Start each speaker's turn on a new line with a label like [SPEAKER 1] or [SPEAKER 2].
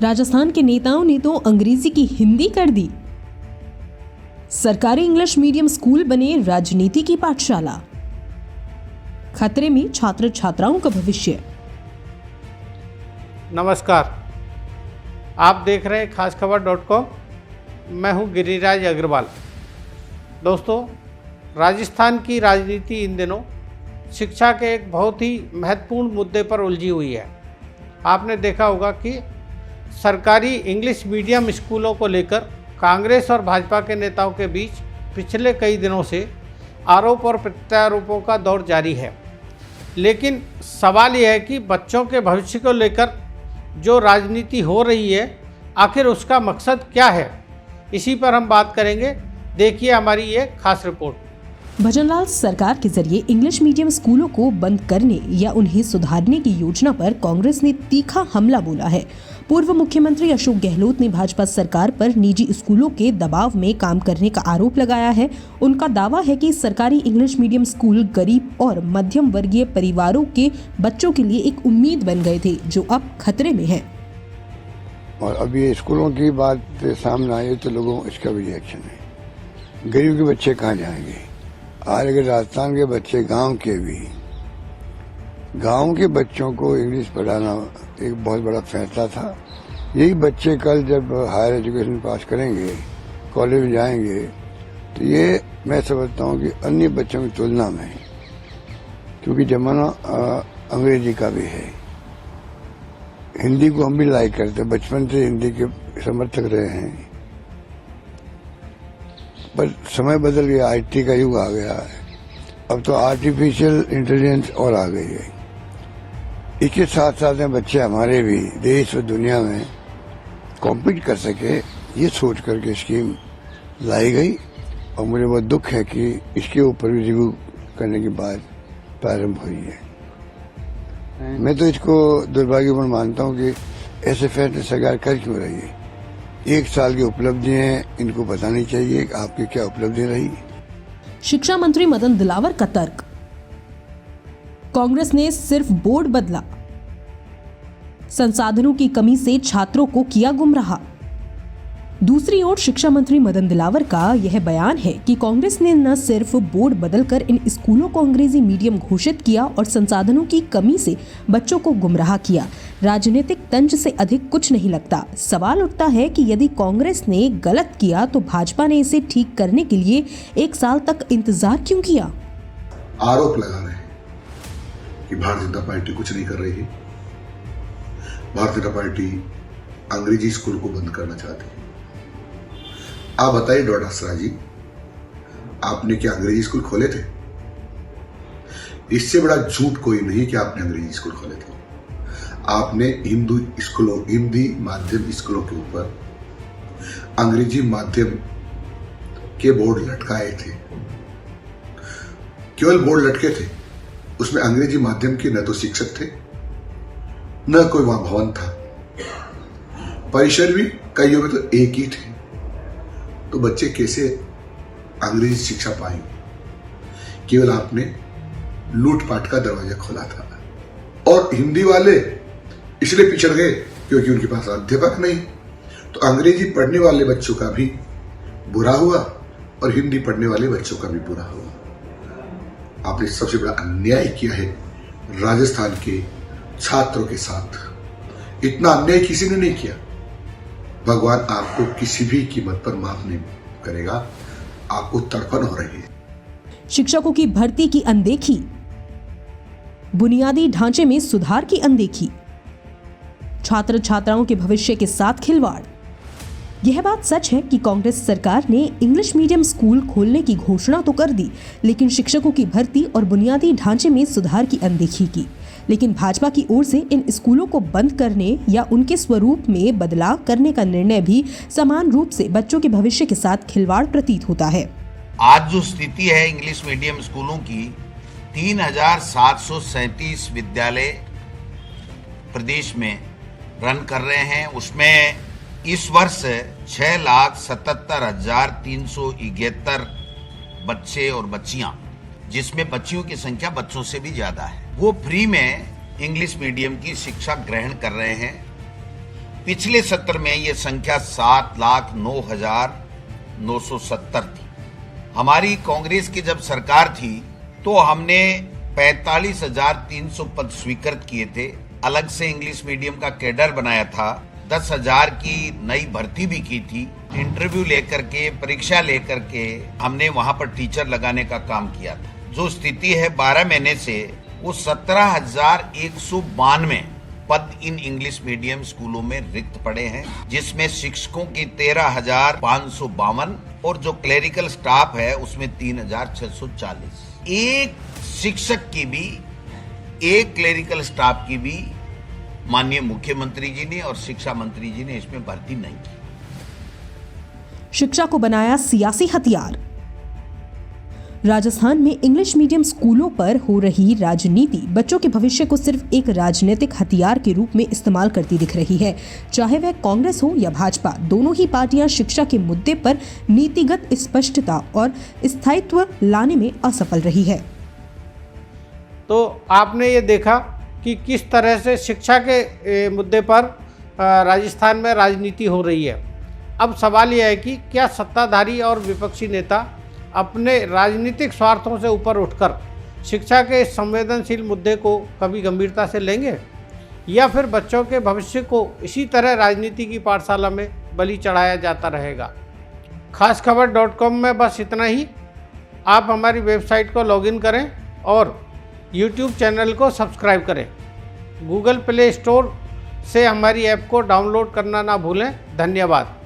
[SPEAKER 1] राजस्थान के नेताओं ने तो अंग्रेजी की हिंदी कर दी। सरकारी इंग्लिश मीडियम स्कूल बने राजनीति की पाठशाला। खतरे में छात्र छात्राओं का भविष्य।
[SPEAKER 2] नमस्कार, आप देख रहे हैं खासखबर.com। मैं हूं गिरिराज अग्रवाल। दोस्तों, राजस्थान की राजनीति इन दिनों शिक्षा के एक बहुत ही महत्वपूर्ण मुद्दे पर उलझी हुई है। आपने देखा होगा कि सरकारी इंग्लिश मीडियम स्कूलों को लेकर कांग्रेस और भाजपा के नेताओं के बीच पिछले कई दिनों से आरोप और प्रत्यारोपों का दौर जारी है। लेकिन सवाल यह है कि बच्चों के भविष्य को लेकर जो राजनीति हो रही है, आखिर उसका मकसद क्या है? इसी पर हम बात करेंगे। देखिए हमारी ये खास रिपोर्ट।
[SPEAKER 1] भजनलाल सरकार के जरिए इंग्लिश मीडियम स्कूलों को बंद करने या उन्हें सुधारने की योजना पर कांग्रेस ने तीखा हमला बोला है। पूर्व मुख्यमंत्री अशोक गहलोत ने भाजपा सरकार पर निजी स्कूलों के दबाव में काम करने का आरोप लगाया है। उनका दावा है कि सरकारी इंग्लिश मीडियम स्कूल गरीब और मध्यम वर्गीय परिवारों के बच्चों के लिए एक उम्मीद बन गए थे, जो अब खतरे में है।
[SPEAKER 3] और अब ये स्कूलों की बात सामने आई तो लोगों इसका भी रिएक्शन है। गरीब के बच्चे कहाँ जाएंगे? आज अगर राजस्थान के बच्चे गांव के बच्चों को इंग्लिश पढ़ाना एक बहुत बड़ा फैसला था। यही बच्चे कल जब हायर एजुकेशन पास करेंगे, कॉलेज में जाएंगे, तो ये मैं समझता हूँ कि अन्य बच्चों की तुलना में, क्योंकि जमाना अंग्रेजी का भी है। हिंदी को हम भी लाइक करते, बचपन से हिंदी के समर्थक रहे हैं, पर समय बदल गया, आईटी का युग आ गया है। अब तो आर्टिफिशियल इंटेलिजेंस और आ गई है। इसके साथ साथ में बच्चे हमारे भी देश और दुनिया में कॉम्पीट कर सके, ये सोच करके स्कीम लाई गई। और मुझे बहुत दुख है कि इसके ऊपर भी रिव्यू करने की बात प्रारंभ हुई है। मैं तो इसको दुर्भाग्यपूर्ण मानता हूँ कि ऐसे फैसले सरकार कर क्यों रही है। 1 साल की उपलब्धि है, इनको बतानी चाहिए कि आपकी क्या उपलब्धि रही।
[SPEAKER 1] शिक्षा मंत्री मदन दिलावर का तर्क, कांग्रेस ने सिर्फ बोर्ड बदला, संसाधनों की कमी से छात्रों को किया गुमराह। दूसरी ओर शिक्षा मंत्री मदन दिलावर का यह बयान है कि कांग्रेस ने न सिर्फ बोर्ड बदलकर इन स्कूलों को अंग्रेजी मीडियम घोषित किया और संसाधनों की कमी से बच्चों को गुमराह किया। राजनीतिक तंज से अधिक कुछ नहीं लगता। सवाल उठता है कि यदि कांग्रेस ने गलत किया तो भाजपा ने इसे ठीक करने के लिए 1 साल तक इंतजार क्यों किया?
[SPEAKER 4] आरोप लगा रहे हैं कि भारतीय जनता पार्टी कुछ नहीं कर रही है। भारतीय जनता पार्टी अंग्रेजी स्कूल को बंद करना चाहती है। आप बताइए डोडासरा जी, आपने क्या अंग्रेजी स्कूल खोले थे? इससे बड़ा झूठ कोई नहीं कि आपने अंग्रेजी स्कूल खोले थे। आपने हिंदी माध्यम स्कूलों के ऊपर अंग्रेजी माध्यम के बोर्ड लटकाए थे। केवल बोर्ड लटके थे, उसमें अंग्रेजी माध्यम के न तो शिक्षक थे, न कोई वहां भवन था। परिसर भी कईयों में तो एक ही थे। तो बच्चे कैसे अंग्रेजी शिक्षा पाएंगे? केवल आपने लूटपाट का दरवाजा खोला था। और हिंदी वाले इसलिए पिछड़ गए क्योंकि उनके पास अध्यापक नहीं। तो अंग्रेजी पढ़ने वाले बच्चों का भी बुरा हुआ और हिंदी पढ़ने वाले बच्चों का भी बुरा हुआ। आपने सबसे बड़ा अन्याय किया है राजस्थान के छात्रों के साथ। इतना अन्याय किसी ने नहीं किया। भगवान आपको किसी भी कीमत पर माफ नहीं करेगा। आपको तड़पन हो रही है।
[SPEAKER 1] शिक्षकों की भर्ती की अनदेखी, बुनियादी ढांचे में सुधार की अनदेखी, छात्र छात्राओं के भविष्य के साथ खिलवाड़। यह बात सच है कि कांग्रेस सरकार ने इंग्लिश मीडियम स्कूल खोलने की घोषणा तो कर दी, लेकिन शिक्षकों की भर्ती और बुनियादी ढांचे में सुधार की अनदेखी की। लेकिन भाजपा की ओर से इन स्कूलों को बंद करने या उनके स्वरूप में बदलाव करने का निर्णय भी समान रूप से बच्चों के भविष्य के साथ खिलवाड़ प्रतीत होता है।
[SPEAKER 5] आज जो स्थिति है इंग्लिश मीडियम स्कूलों की, 3737 विद्यालय प्रदेश में रन कर रहे हैं। उसमें इस वर्ष 6,77,371 बच्चे और बच्चियां, जिसमें बच्चियों की संख्या बच्चों से भी ज्यादा है, वो फ्री में इंग्लिश मीडियम की शिक्षा ग्रहण कर रहे हैं। पिछले सत्र में ये संख्या 7,09,970 थी। हमारी कांग्रेस की जब सरकार थी तो हमने 45,300 पद स्वीकृत किए थे। अलग से इंग्लिश मीडियम का कैडर बनाया था। 10,000 की नई भर्ती भी की थी। इंटरव्यू लेकर के, परीक्षा लेकर के हमने वहां पर टीचर लगाने का काम किया था। जो स्थिति है 12 महीने से, वो 17,192 पद इन इंग्लिश मीडियम स्कूलों में रिक्त पड़े हैं, जिसमें शिक्षकों की 13,552 और जो क्लेरिकल स्टाफ है उसमें 3,640। एक शिक्षक की भी, एक क्लेरिकल स्टाफ की भी माननीय मुख्यमंत्री जी ने और शिक्षा मंत्री जी ने इसमें भर्ती नहीं की।
[SPEAKER 1] शिक्षा को बनाया सियासी हथियार। राजस्थान में इंग्लिश मीडियम स्कूलों पर हो रही राजनीति बच्चों के भविष्य को सिर्फ एक राजनीतिक हथियार के रूप में इस्तेमाल करती दिख रही है। चाहे वह कांग्रेस हो या भाजपा, दोनों ही पार्टियां शिक्षा के मुद्दे पर नीतिगत स्पष्टता और स्थायित्व लाने में असफल रही है।
[SPEAKER 2] तो आपने ये देखा कि किस तरह से शिक्षा के मुद्दे पर राजस्थान में राजनीति हो रही है। अब सवाल यह है कि क्या सत्ताधारी और विपक्षी नेता अपने राजनीतिक स्वार्थों से ऊपर उठकर शिक्षा के इस संवेदनशील मुद्दे को कभी गंभीरता से लेंगे, या फिर बच्चों के भविष्य को इसी तरह राजनीति की पाठशाला में बलि चढ़ाया जाता रहेगा। खासखबर.com में बस इतना ही। आप हमारी वेबसाइट को लॉगिन करें और YouTube चैनल को सब्सक्राइब करें। गूगल प्ले स्टोर से हमारी ऐप को डाउनलोड करना ना भूलें। धन्यवाद।